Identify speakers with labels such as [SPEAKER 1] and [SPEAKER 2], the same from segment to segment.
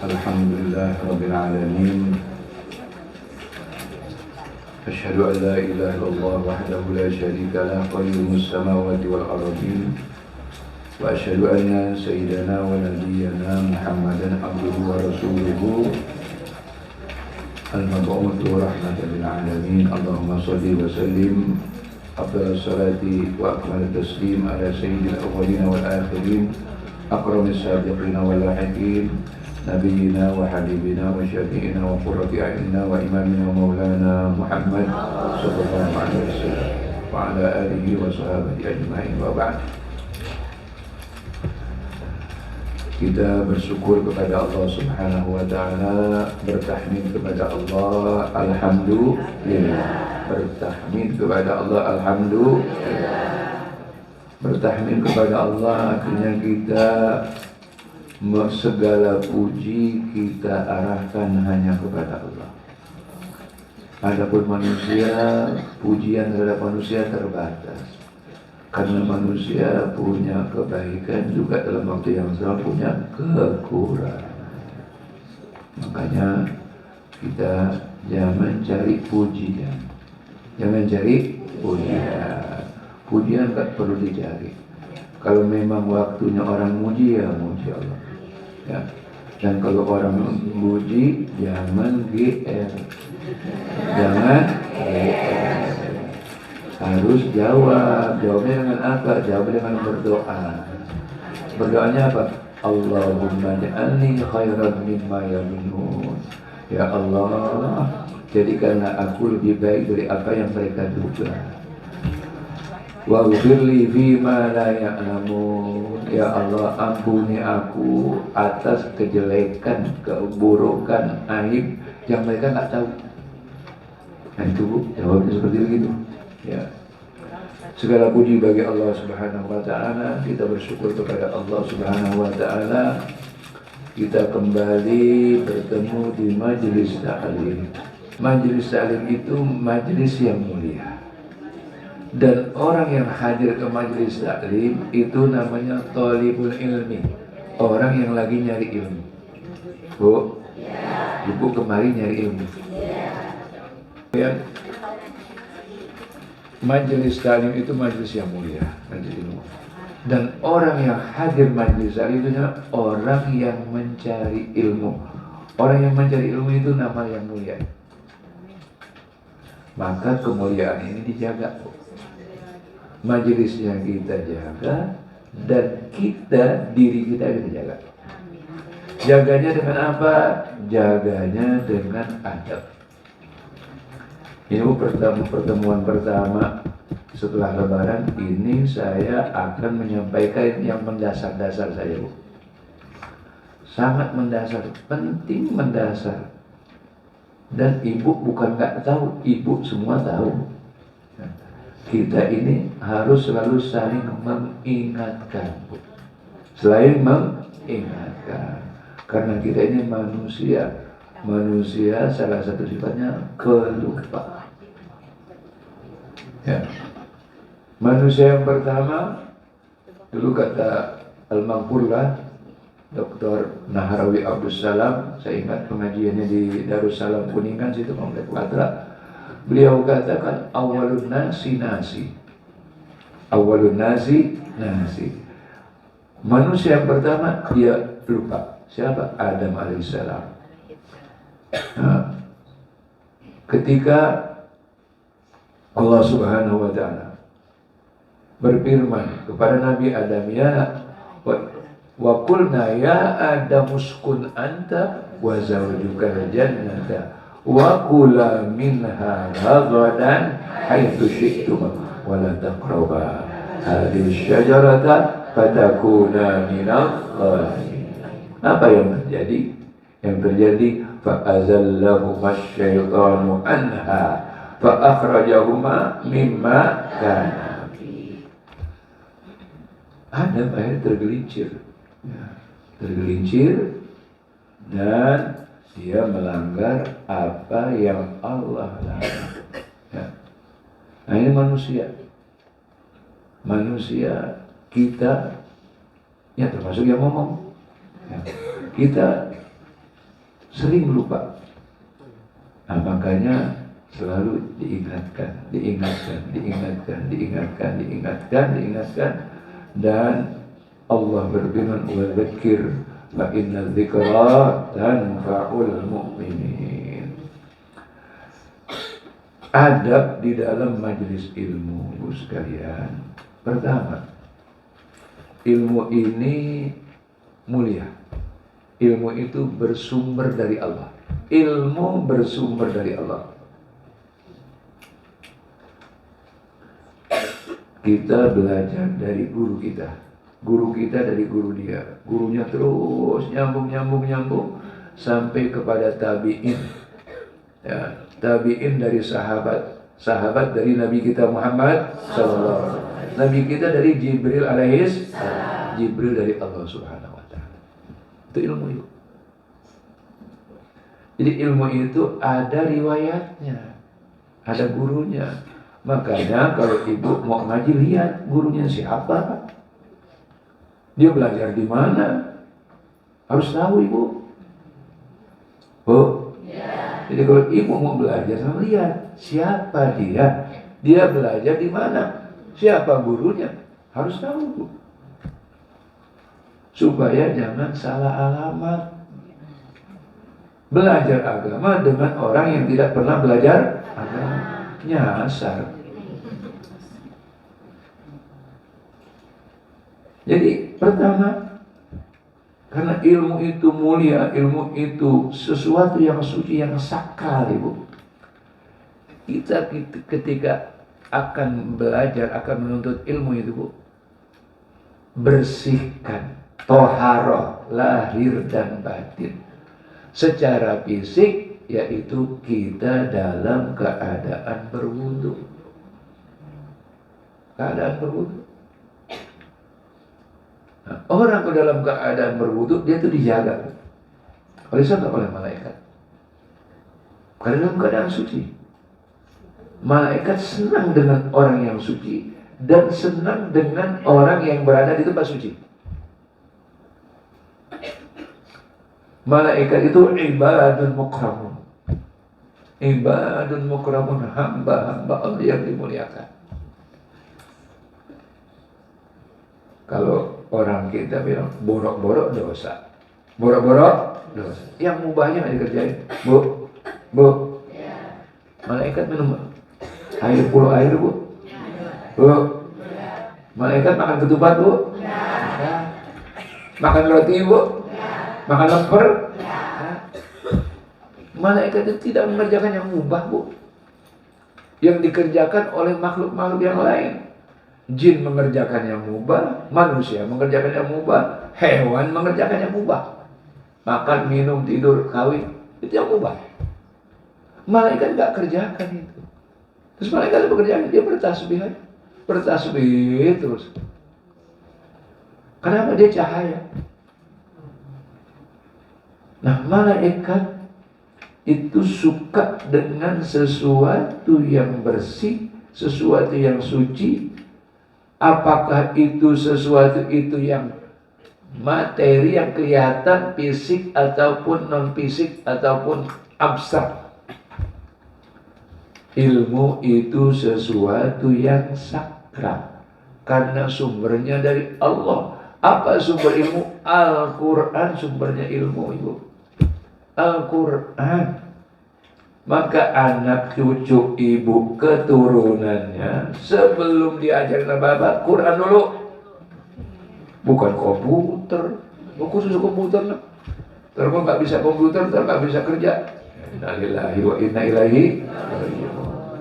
[SPEAKER 1] Alhamdulillah Rabbil Alamin. Asyhadu an la ilaha illallah wahdahu la syarika lah qayyumus samawati wal ardin. Wa asyhadu anna sayyidana wa nabiyyana Muhammadan abduhu wa rasuluhu al-mab'utsu rahmatan lil alamin. Allahumma shalli wa sallim afdhalus salati wa akmalus taslim ala sayyidil awwalin wal akhirin akramis sabiqin wal lahiqin nabiyina wa habibina wa syafi'ina wa qurrati a'yunina wa imamina wa maulana Muhammad sallallahu alaihi wasallam wa ala alihi wa sahbihi ajma'in wa ba'd. Kita bersyukur kepada Allah Subhanahu wa taala, bertahmid kepada Allah, alhamdulillah. Bertahmid kepada Allah, alhamdulillah. Bertahmid kepada Allah artinya kita segala puji kita arahkan hanya kepada Allah. Adapun manusia, pujian terhadap manusia terbatas. Karena manusia punya kebaikan juga dalam waktu yang sama punya kekurangan. Makanya kita jangan cari pujian. Jangan cari pujian. Pujian tak perlu dicari. Kalau memang waktunya orang muji, ya muji Allah. Ya. Dan kalau orang muji, jangan GR. Jangan GR. Harus jawab. Jawabnya dengan apa? Jawab dengan berdoa. Berdoanya apa? Allahumma ja'alni khairan mimma yaminun. Ya Allah, jadikanlah aku lebih baik dari apa yang mereka duga. Waghfirli fima la ya'lamun. Ya Allah, ampuni aku atas kejelekan, keburukan, aib yang mereka tak tahu. Nah itu Bu, jawabnya seperti itu. Ya. Segala puji bagi Allah Subhanahu wa taala. Kita bersyukur kepada Allah Subhanahu wa taala. Kita kembali bertemu di majelis taklim. Majelis taklim itu majelis yang mulia. Dan orang yang hadir ke majelis taklim itu namanya thalibul ilmi. Orang yang lagi nyari ilmu. Bu, Ibu kemari nyari ilmu. Ya. Majelis taklim itu majelis yang mulia, majelis ilmu. Dan orang yang hadir majelis taklim itu orang yang mencari ilmu. Orang yang mencari ilmu itu nama yang mulia. Maka kemuliaan ini dijaga. Majelisnya kita jaga dan diri kita jaga. Jaganya dengan apa? Jaganya dengan adab. Ini pertemuan pertama setelah Lebaran ini saya akan menyampaikan yang mendasar-dasar saja Bu. Sangat mendasar, penting mendasar. Dan Ibu bukan nggak tahu, Ibu semua tahu. Kita ini harus selalu saling mengingatkan Bu. Selain mengingatkan. Karena kita ini manusia. Manusia salah satu sifatnya kelupa. Ya. Manusia yang pertama dulu kata Al-Maghfurlah Dr. Nahrawi Abdul Salam, saya ingat pengajiannya di Darussalam Kuningan situ Komplek Patra. Beliau katakan awalun nasi nasi. Awalun nasi nasi. Manusia yang pertama dia lupa. Siapa? Adam alaihissalam. Nah, ketika Allah Subhanahu wa taala berfirman kepada Nabi Adam, ya wa qulna ya Adam uskun anta wa zawjukal jannata wa kula minha ragadan haitsu syi'tuma wa la taqraba hadhihi syajarata fatakuna minadh dhalimin. Apa yang terjadi? Yang terjadi فَأَزَلَّهُمَا الشَّيْطَانُ عَنْهَا فَأَخْرَجَهُمَا مِمَّا كَانَا فِيهِ. Adam akhirnya tergelincir dan dia melanggar apa yang Allah larang. Ya. Nah ini manusia kita ya termasuk yang ngomong. Ya. Kita sering lupa. Nah, makanya selalu diingatkan, dan Allah berfirman, wa dzakir fa inna dzikra tanfa'ul mu'minin. Adab di dalam majelis ilmu, Ibu sekalian. Pertama, ilmu ini mulia. Ilmu itu bersumber dari Allah. Ilmu bersumber dari Allah. Kita belajar dari guru kita. Guru kita dari guru dia. Gurunya terus nyambung sampai kepada tabi'in. Ya, tabi'in dari sahabat dari Nabi kita Muhammad sallallahu alaihi wasallam. Nabi kita dari Jibril alaihis, Jibril dari Allah Subhanahu wa taala. Itu ilmu itu. Jadi ilmu itu ada riwayatnya, ada gurunya. Makanya kalau ibu mau ngaji, lihat gurunya siapa, dia belajar di mana, harus tahu ibu. Oh, jadi kalau ibu mau belajar, lihat siapa dia belajar di mana, siapa gurunya, harus tahu bu. Supaya jangan salah alamat. Belajar agama dengan orang yang tidak pernah belajar agama, nyasar. Jadi pertama, karena ilmu itu mulia, ilmu itu sesuatu yang suci, yang sakral ibu. Kita ketika akan belajar, akan menuntut ilmu itu bu, bersihkan toharoh lahir dan batin. Secara fisik yaitu kita dalam keadaan berwudu. Keadaan berwudu. Nah, orang ke dalam keadaan berwudu, dia itu dijaga oleh siapa? Oleh malaikat. Karena dalam keadaan suci. Malaikat senang dengan orang yang suci dan senang dengan orang yang berada di tempat suci. Malaikat itu ibadun mukramun. Ibadun mukramun, hamba-hamba Allah yang dimuliakan. Kalau orang kita bilang borok-borok dosa. Borok-borok dosa. Yang mubahnya nggak dikerjain. Bu. Malaikat minum air puluh air bu. Bu. Malaikat makan ketupat bu. Makan roti bu. Makan lemper. Malaikat itu tidak mengerjakan yang mubah bu, yang dikerjakan oleh makhluk-makhluk yang lain. Jin mengerjakan yang mubah, manusia mengerjakan yang mubah, hewan mengerjakan yang mubah. Makan, minum, tidur, kawin, itu yang mubah. Malaikat nggak kerjakan itu. Terus malaikat bekerja, dia bertasbih terus. Kenapa? Dia cahaya. Nah, malaikat itu suka dengan sesuatu yang bersih, sesuatu yang suci. Apakah itu sesuatu itu yang materi, yang kelihatan, fisik ataupun non-fisik ataupun abstrak. Ilmu itu sesuatu yang sakral karena sumbernya dari Allah. Apa sumber ilmu? Al-Quran sumbernya ilmu ibu. Al-Quran. Maka anak cucu ibu keturunannya sebelum diajarin apa-apa, Quran dulu. Bukan komputer. Khusus komputer lah. Terus nggak bisa komputer, terus nggak bisa kerja. Inna lillahi wa inna ilaihi raji'un.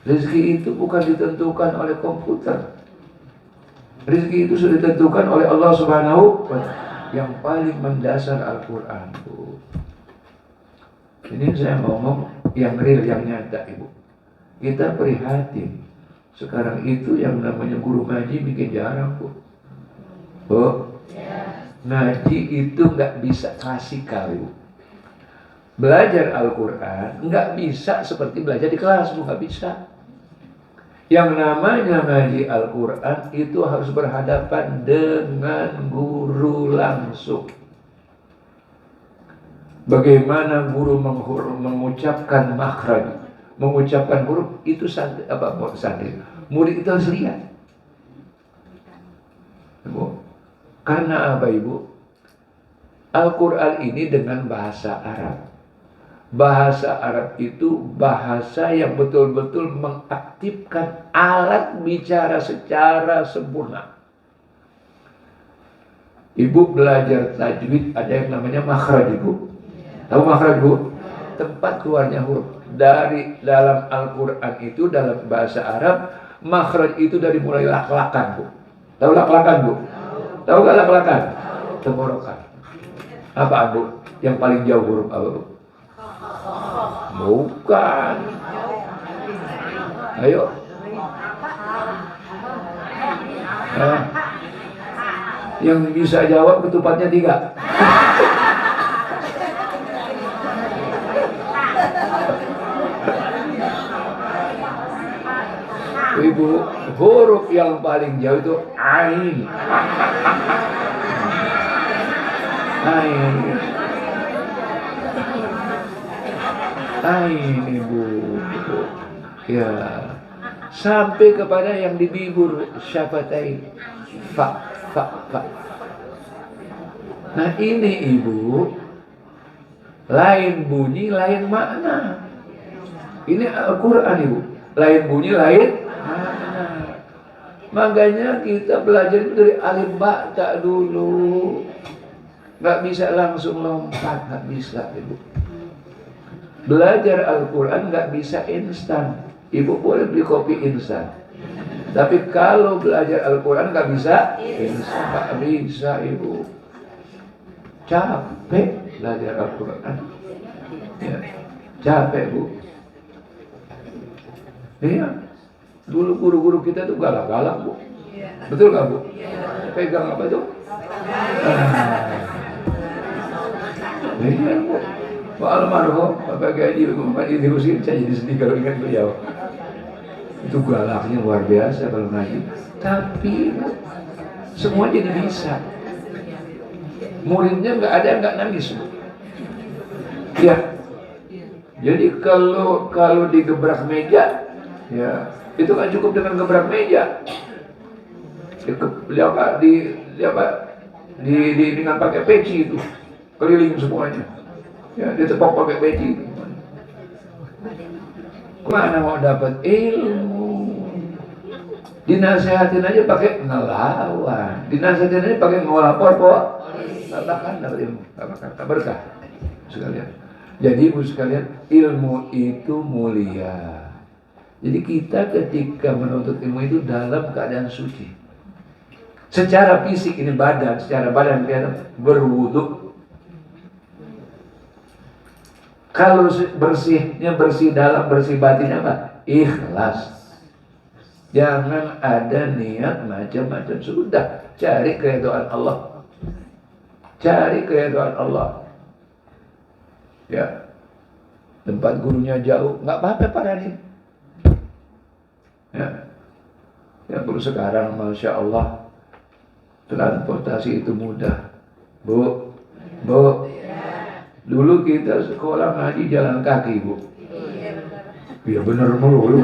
[SPEAKER 1] Rezeki itu bukan ditentukan oleh komputer. Rezeki itu sudah ditentukan oleh Allah Subhanahu wa ta'ala. Yang paling mendasar Al-Quran bu. Ini saya ngomong yang real, yang nyata ibu. Kita prihatin. Sekarang itu yang namanya guru ngaji bikin jarang bu. Bu, ngaji itu nggak bisa klasikal ibu. Belajar Al-Quran nggak bisa seperti belajar di kelas bu, nggak bisa. Yang namanya ngaji Al-Quran itu harus berhadapan dengan guru langsung. Bagaimana guru mengucapkan makhraj, mengucapkan huruf itu santri. Murid itu harus lihat. Ibu. Karena apa Ibu? Al-Quran ini dengan bahasa Arab. Bahasa Arab itu bahasa yang betul-betul mengaktifkan alat bicara secara sempurna. Ibu belajar tajwid ada yang namanya makhraj Ibu. Tahu makhraj Bu? Tempat keluarnya huruf. Dari dalam Al-Quran itu dalam bahasa Arab, makhraj itu dari mulai lak-lakan Bu. Tahu lak-lakan Bu? Tahu gak lak-lakan? Tenggorokan. Apa Bu? Yang paling jauh huruf apa Bu? Bukan. Ayo. Nah, yang bisa jawab ketupatnya 3. Ibu, huruf yang paling jauh itu ain. Ain. Ain Ibu. Ya. Sampai kepada yang di bibir syafatain. Fa. Nah ini Ibu, lain bunyi, lain makna. Ini Al-Quran Ibu. Lain bunyi, lain makna. Makanya kita belajar itu dari alif ba ta dulu. Gak bisa langsung lompat, gak bisa Ibu. Belajar Al-Quran gak bisa instan. Ibu boleh beli kopi instan. Tapi kalau belajar Al-Quran gak bisa instan. Gak bisa Ibu. Capek belajar Al-Quran. Ya. Capek Bu. Iya. Dulu guru-guru kita tuh galak-galak Bu. Betul gak Bu? Pegang apa tuh? Iya Bu. Pak almarhum Bapak Gaji Muhammad Idrisin, saya jadi sedih kalau ingat beliau. Itu galaknya luar biasa kalau ngaji. Tapi semua jadi bisa. Muridnya nggak ada yang nggak nangis. Ya. Jadi kalau digebrak meja, ya itu nggak cukup dengan gebrak meja. Dengan pakai peci itu keliling semuanya. Ya, ditepok pakai peci. Mana mau dapat ilmu? Dinasehatin aja pakai ngelawan. Dinasehatin aja pakai ngelapor kok. Katakan dapat ilmu, tak berkah sekalian. Jadi Ibu sekalian, ilmu itu mulia. Jadi kita ketika menuntut ilmu itu dalam keadaan suci. Secara fisik ini badan, secara badan kita berwudu. Kalau bersihnya bersih dalam, bersih batin apa? Ikhlas. Jangan ada niat macam-macam. Sudah, cari keridhaan Allah. Cari keridhaan Allah. Ya. Tempat gurunya jauh, nggak apa-apa parahin. Ya. Ya perlu sekarang, Masya Allah, transportasi itu mudah. Bu. Dulu kita sekolah ngaji jalan kaki Bu. Iya bener melulu.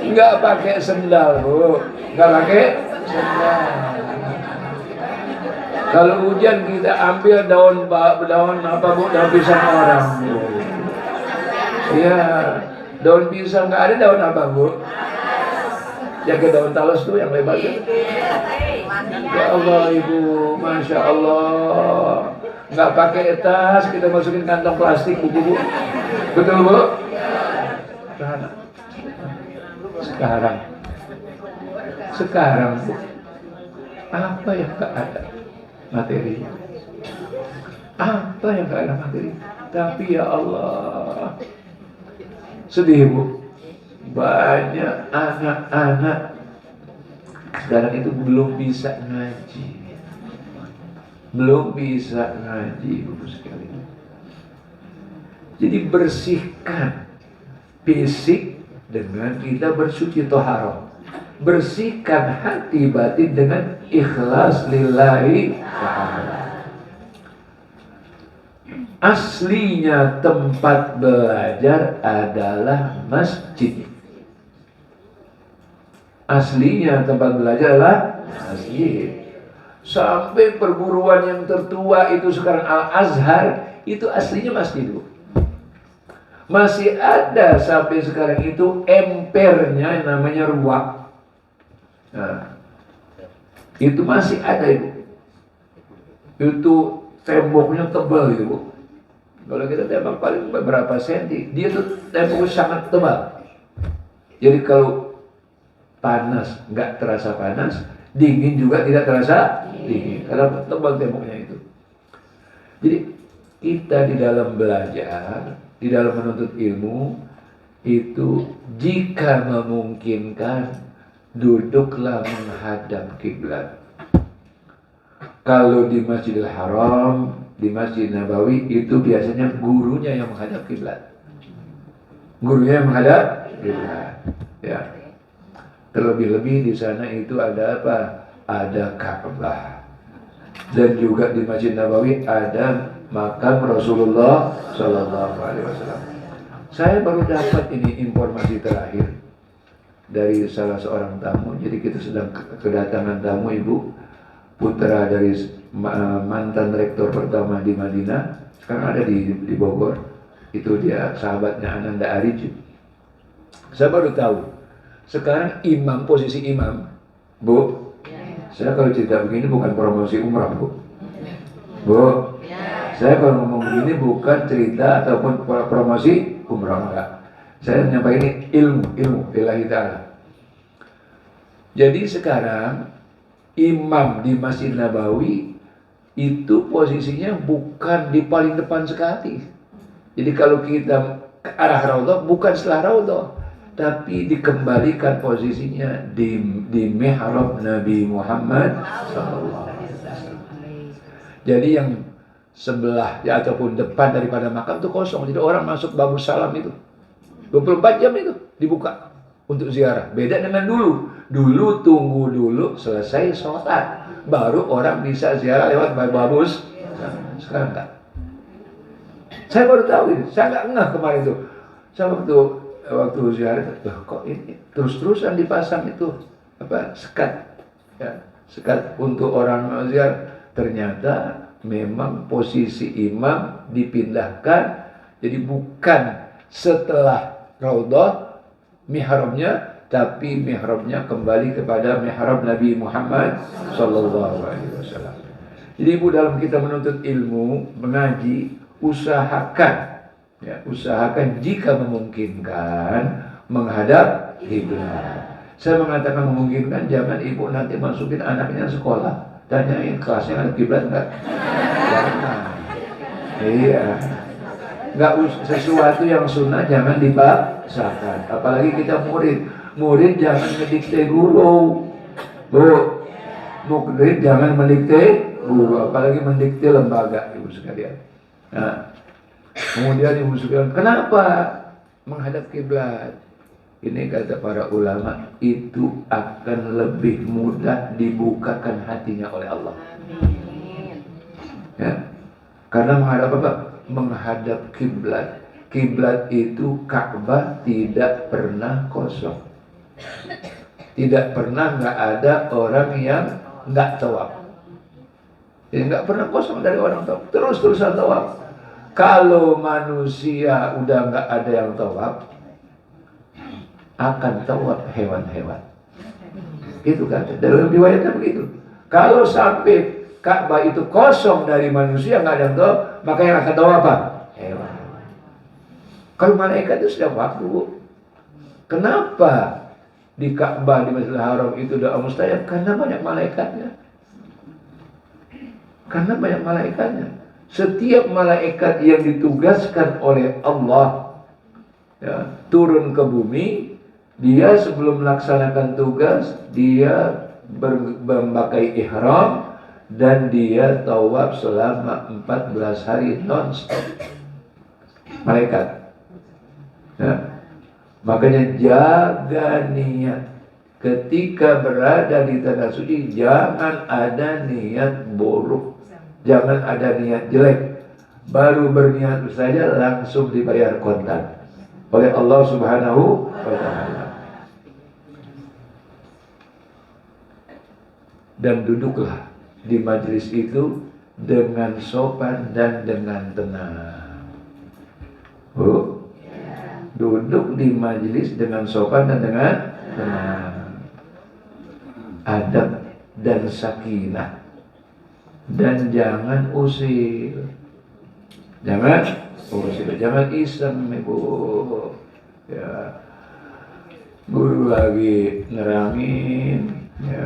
[SPEAKER 1] Nggak pakai sendal Bu. Nggak pakai sendal. Kalau hujan kita ambil daun apa Bu? Daun pisang orang Bu. Iya. Daun pisang nggak ada daun apa Bu? Jaga daun talas tuh yang lebar kan? Ya Allah Ibu, Masya Allah. Nggak pakai tas, kita masukin kantong plastik Bu. Betul Bu? Sekarang Bu, apa yang nggak ada materi? Apa yang nggak ada materi? Tapi ya Allah, sedih Bu. Banyak anak-anak sekarang itu belum bisa ngaji. Belum bisa ngaji Bapak sekalian. Jadi bersihkan fisik dengan kita bersuci toharoh. bersihkan hati batin dengan ikhlas lillahi ta'ala. Aslinya tempat belajar adalah masjid. Aslinya tempat belajar adalah masjid. Sampai perguruan yang tertua itu sekarang Al-Azhar, itu aslinya masjid, Bu. Masih ada sampai sekarang itu empernya namanya ruwak. Nah, itu masih ada itu. Itu temboknya tebal gitu, Bu. Kalau kita tembak paling beberapa senti, dia tuh temboknya sangat tebal. Jadi kalau panas nggak terasa panas, dingin juga tidak terasa dingin, karena tebal temboknya itu. Jadi kita di dalam belajar, di dalam menuntut ilmu itu jika memungkinkan duduklah menghadap kiblat. Kalau di Masjidil Haram, di Masjid Nabawi itu biasanya gurunya yang menghadap kiblat. Gurunya yang menghadap kiblat. Ya. Terlebih-lebih di sana itu ada apa? Ada Ka'bah. Dan juga di Masjid Nabawi ada makam Rasulullah Sallallahu Alaihi Wasallam. Saya baru dapat ini informasi terakhir dari salah seorang tamu. Jadi kita sedang kedatangan tamu, Ibu, putra dari mantan rektor pertama di Madinah, sekarang ada di Bogor. Itu dia sahabatnya Ananda Arij. Saya baru tahu sekarang imam, posisi imam, Bu. Saya kalau cerita begini bukan promosi umrah, Bu. Bu, saya kalau ngomong begini bukan cerita ataupun promosi umrah, enggak. Saya menyampaikan ilmu billahi ta'ala. Jadi sekarang imam di Masjid Nabawi itu posisinya bukan di paling depan sekali. Jadi kalau kita ke arah Raudhah bukan setelah Raudhah, tapi dikembalikan posisinya di mihrab Nabi Muhammad SAW. Jadi yang sebelah ya ataupun depan daripada makam itu kosong. Jadi orang masuk babus salam itu 24 jam itu dibuka untuk ziarah. Beda dengan dulu. Dulu tunggu dulu selesai sholat, baru orang bisa ziarah lewat babus. Sekarang enggak. Saya baru tahu ini. Saya nggak ngeh kemarin tuh. Saya waktu ziarah, kok ini terus-terusan dipasang itu apa sekat, ya, sekat untuk orang ziarah. Ternyata memang posisi imam dipindahkan, jadi bukan setelah Raudhah mihrabnya, tapi mihrabnya kembali kepada mihrab Nabi Muhammad Sallallahu Alaihi Wasallam. Jadi Ibu, dalam kita menuntut ilmu, mengaji, usahakan jika memungkinkan menghadap kiblat. Saya mengatakan memungkinkan, jangan Ibu nanti masukin anaknya sekolah, tanyain kelasnya ada kiblat enggak? Jangan. Iya. Enggak, sesuatu yang sunnah jangan dipaksakan. Apalagi kita murid jangan mendikte guru. Bu, murid jangan mendikte guru, apalagi mendikte lembaga, Ibu sekalian. Nah, kemudian Ibu sekalian, kenapa menghadap kiblat? Ini kata para ulama, itu akan lebih mudah dibukakan hatinya oleh Allah. Ya. Karena menghadap apa? Menghadap kiblat. Kiblat itu Ka'bah tidak pernah kosong. Tidak pernah nggak ada orang yang nggak tawaf. Jadi nggak pernah kosong dari orang tawaf. Terus-terusan tawaf. Kalau manusia udah nggak ada yang tawaf, akan tawaf hewan-hewan. Itu kan dalam riwayatnya begitu. Kalau sampai Ka'bah itu kosong dari manusia, nggak ada yang tawaf, maka yang akan tawaf apa? Hewan. Kalau malaikat itu sudah waktu, Bu. Kenapa di Ka'bah di Masjidil Haram itu doa mustajab? Karena banyak malaikatnya. Karena banyak malaikatnya. Setiap malaikat yang ditugaskan oleh Allah, ya, turun ke bumi, dia sebelum melaksanakan tugas, dia memakai ihram dan dia tawaf selama 14 hari non-stop. Malaikat. Ya. Makanya jaga niat. ketika berada di tanah suci jangan ada niat buruk, jangan ada niat jelek. Baru berniat saja langsung dibayar kontan oleh Allah Subhanahu wa Ta'ala. Dan duduklah di majelis itu dengan sopan dan dengan tenang. Duduk di majelis dengan sopan dan dengan tenang. Adab dan sakinah. Dan jangan usir. Jangan usir, jangan iseng, Ibu. Ya. Guru lagi nerangin, ya.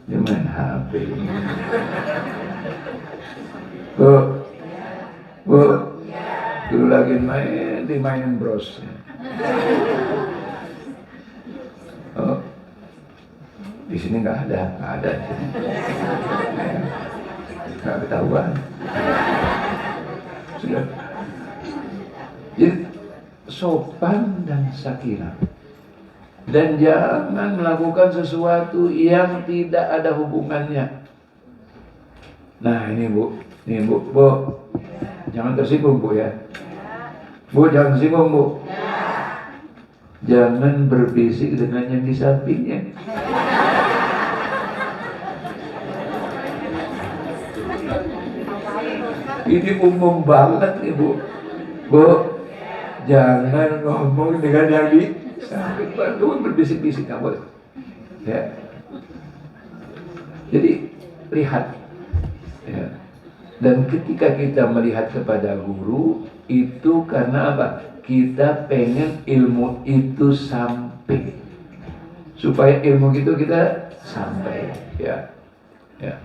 [SPEAKER 1] Dia main HP. Bu, dulu lagi main, dimainin brosnya. Oh, di sini nggak ada di sini. Nggak ketahuan. Sudah. Jadi sopan dan sakinah. Dan jangan melakukan sesuatu yang tidak ada hubungannya. Nah ini Bu, jangan tersinggung Bu ya. Bu jangan tersinggung Bu. Jangan berbisik dengan yang di sampingnya. Ini umum banget nih Bu. Bu, jangan ngomong dengan yang di samping. Lu berbisik-bisik nggak boleh. Ya. Jadi lihat. Ya. Dan ketika kita melihat kepada guru itu karena apa? Kita pengen ilmu itu sampai. Supaya ilmu itu kita sampai. Ya. Ya.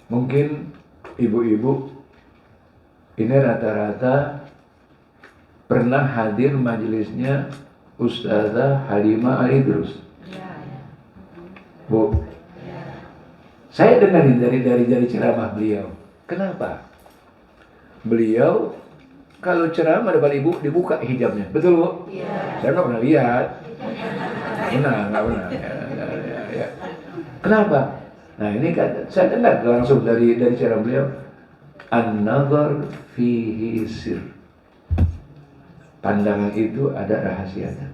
[SPEAKER 1] Mungkin ibu-ibu ini rata-rata pernah hadir majelisnya Ustazah Halimah Al-Idrus. Bu, saya dengarin dari ceramah beliau. Kenapa? Beliau kalau ceramah depan ibu dibuka hijabnya, betul Bu? Ya. Saya nggak pernah lihat. Nggak pernah. Ya. Kenapa? Nah ini kan saya dengar langsung dari ceramah beliau. An-nazar fihi sir. Pandangan itu ada rahasianya.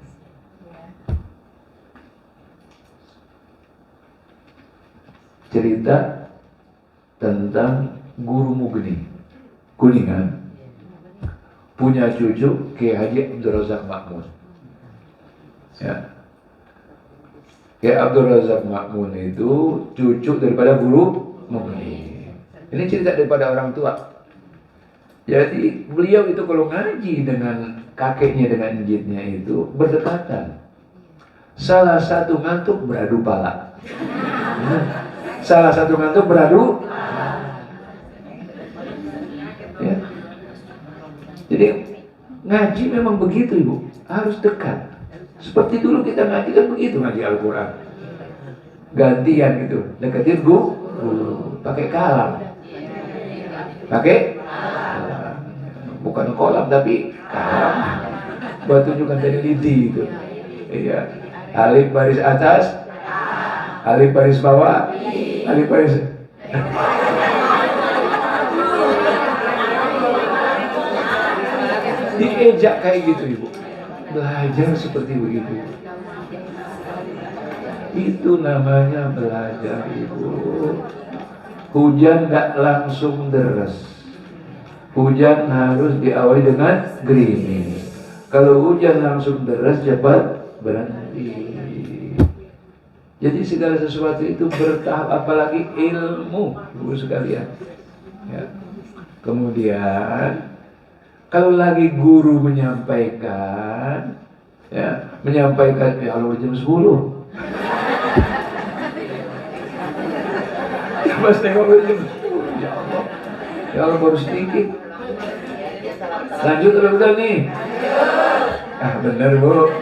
[SPEAKER 1] Cerita tentang Guru Mugni Kuningan punya cucu Kiai Haji Abdul Razak Makmun. Ya. Kiai Abdul Razak Makmun itu cucu daripada Guru Mugni. Ini cerita daripada orang tua. Jadi beliau itu kalau ngaji dengan kakeknya dengan jidnya itu berdekatan. Salah satu ngantuk beradu pala. Salah satu ngantuk beradu. Ya. Jadi ngaji memang begitu Ibu, harus dekat. Seperti dulu kita ngaji kan begitu ngaji Al-Quran. Gantian gitu, deketin guru, pakai kalam. Pakai bukan kolam tapi kalam. Buat tunjukkan dari lidi itu. Iya. Alif baris atas, alif baris bawah, alif baris. Diejak kayak gitu Ibu. Belajar seperti begitu. Itu namanya belajar Ibu. Hujan gak langsung deras. Hujan harus diawali dengan gerimis. Kalau hujan langsung deras cepat berhenti. Jadi segala sesuatu itu bertahap, apalagi ilmu, Ibu sekalian. Ya. Kemudian kalau lagi guru menyampaikan, ya kalau jam 10. Pas tengok jam 10, ya Allah. Ya Allah baru sedikit. Lanjut atau bukan nih? Bener Bu.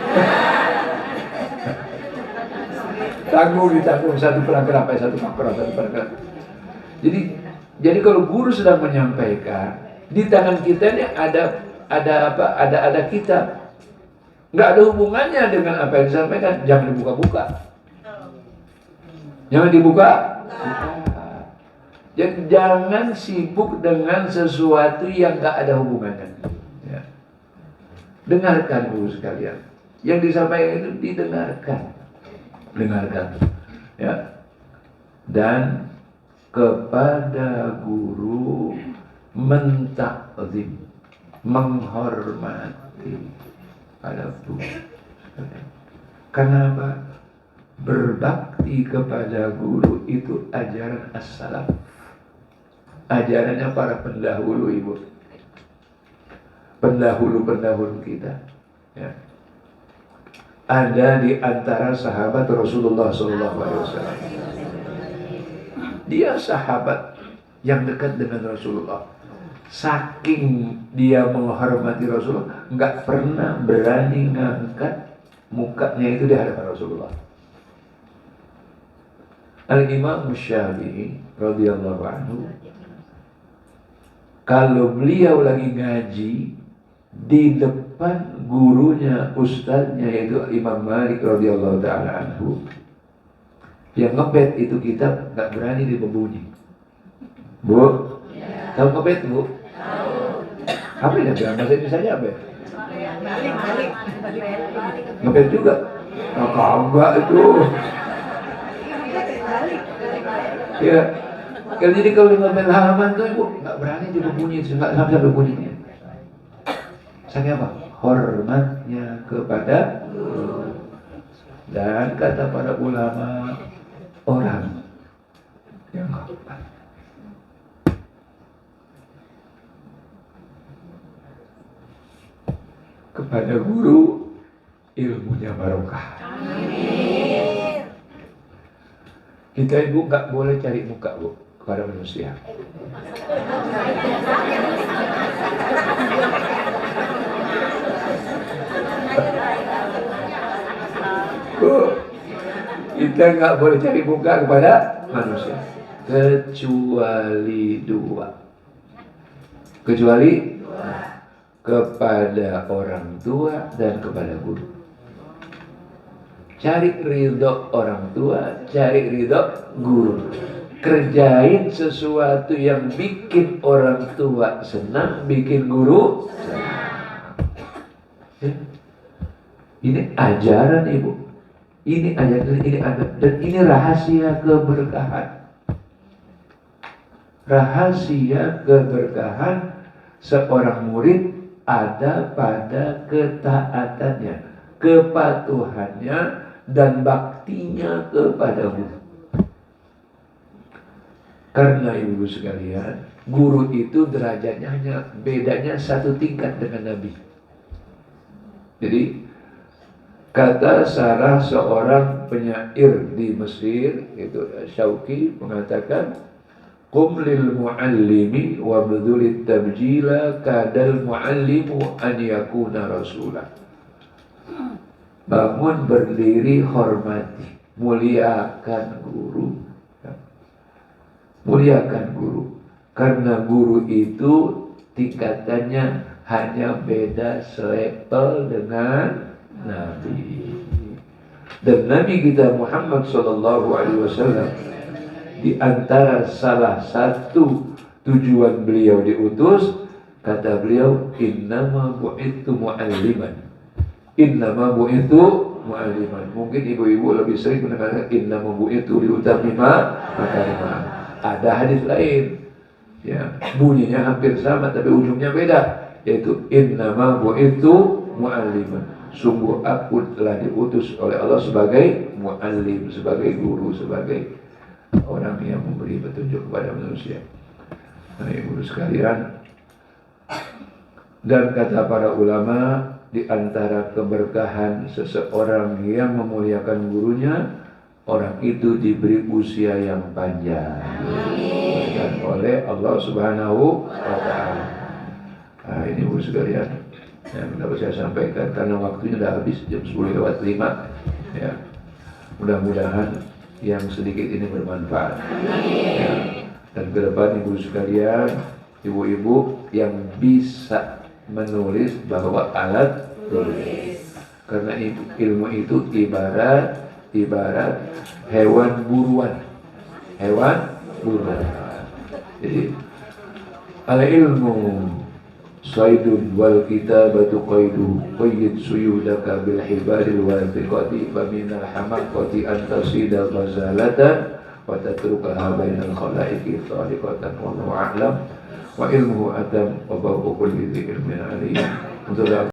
[SPEAKER 1] Ditanggung satu paragraf. Jadi kalau guru sedang menyampaikan, di tangan kita ini ada kitab. Nggak ada hubungannya dengan apa yang disampaikan. Jangan dibuka-buka. Jangan dibuka. Jadi jangan sibuk dengan sesuatu yang nggak ada hubungannya. Ya. Dengarkan dulu sekalian. Yang disampaikan itu didengarkan. Dengarkan. Ya. Dan kepada guru mentakzim, menghormati pada guru. Kenapa? Berbakti kepada guru itu ajaran as-salaf. Ajarannya para pendahulu, Ibu. Pendahulu-pendahulu kita. Ya. Ada di antara sahabat Rasulullah SAW. Dia sahabat yang dekat dengan Rasulullah. Saking dia menghormati Rasulullah, nggak pernah berani ngangkat mukanya itu di hadapan Rasulullah. Al-Imam Syafi'i radhiyallahu anhu, kalau beliau lagi ngaji di depan gurunya, ustadznya yaitu Imam Malik radhiyallahu taala anhu, yang ngebet itu kitab nggak berani dibunyi. Bu, tahu ngebet, Bu? Tahu. Apa yang bilang bahasa Indonesia apa ya? Ngebet juga? Nah, kagak itu. Ya, jadi kalau ngebet halaman tuh Ibu nggak berani dibunyi, nggak sampai bunyinya. Saya apa? Hormatnya kepada guru. Dan kata para ulama, orang yang hormat kepada guru, ilmunya barokah. Amin. Kita Ibu nggak boleh cari muka, Bu, kepada manusia. Bu, kita nggak boleh cari muka kepada manusia kecuali dua. Kepada orang tua dan kepada guru. Cari ridho orang tua, cari ridho guru. Kerjain sesuatu yang bikin orang tua senang, bikin guru senang. Ya. Ini ajaran Ibu. Ini ajaran, ini ajaran, dan ini rahasia keberkahan. Rahasia keberkahan seorang murid ada pada ketaatannya, kepatuhannya, dan baktinya kepada guru. Karena Ibu sekalian, guru itu derajatnya hanya bedanya satu tingkat dengan Nabi. Jadi kata salah seorang penyair di Mesir, itu Syauqi, mengatakan, qum lil muallimi wa bdhulit tabjila kadal muallimu an yakuna rasulah. Bangun, berdiri, hormati, muliakan guru. Muliakan guru. Karena guru itu tingkatannya hanya beda selevel dengan Nabi. Dan Nabi kita Muhammad SAW, di antara salah satu tujuan beliau diutus, kata beliau, innama bu'ithu mu'alliman. Innama bu'ithu mu'alliman. Mungkin ibu-ibu lebih sering mendengarkan innama bu'ithu liutamima makarimah. Ada hadis lain, ya, bunyinya hampir sama tapi ujungnya beda, yaitu innama bu'ithu mu'alliman. Sungguh aku telah diutus oleh Allah sebagai mu'allim, sebagai guru, sebagai orang yang memberi petunjuk kepada manusia. Nah, Ibu sekalian, dan kata para ulama, di antara keberkahan seseorang yang memuliakan gurunya, orang itu diberi usia yang panjang dan oleh Allah Subhanahu wa Ta'ala. Nah, ini Ibu sekalian yang dapat saya sampaikan karena waktunya sudah habis, jam 10:05. Ya, mudah-mudahan yang sedikit ini bermanfaat. Ya. Dan ke depan Ibu sekalian, ibu-ibu yang bisa menulis bahwa alat tulis. Karena ilmu itu ibarat hewan buruan. Jadi al ilmu saydun wal kitabatu qaydu qayyid suyudaka bil hibadil wathiqati fa minal hamaqati an tasida ghazalatan wa tatrukaha bainal khalaiqi thaliqatan wallahu a'lam wa ilmuhu adam wa ba'u kulli ilmin alim. Untuk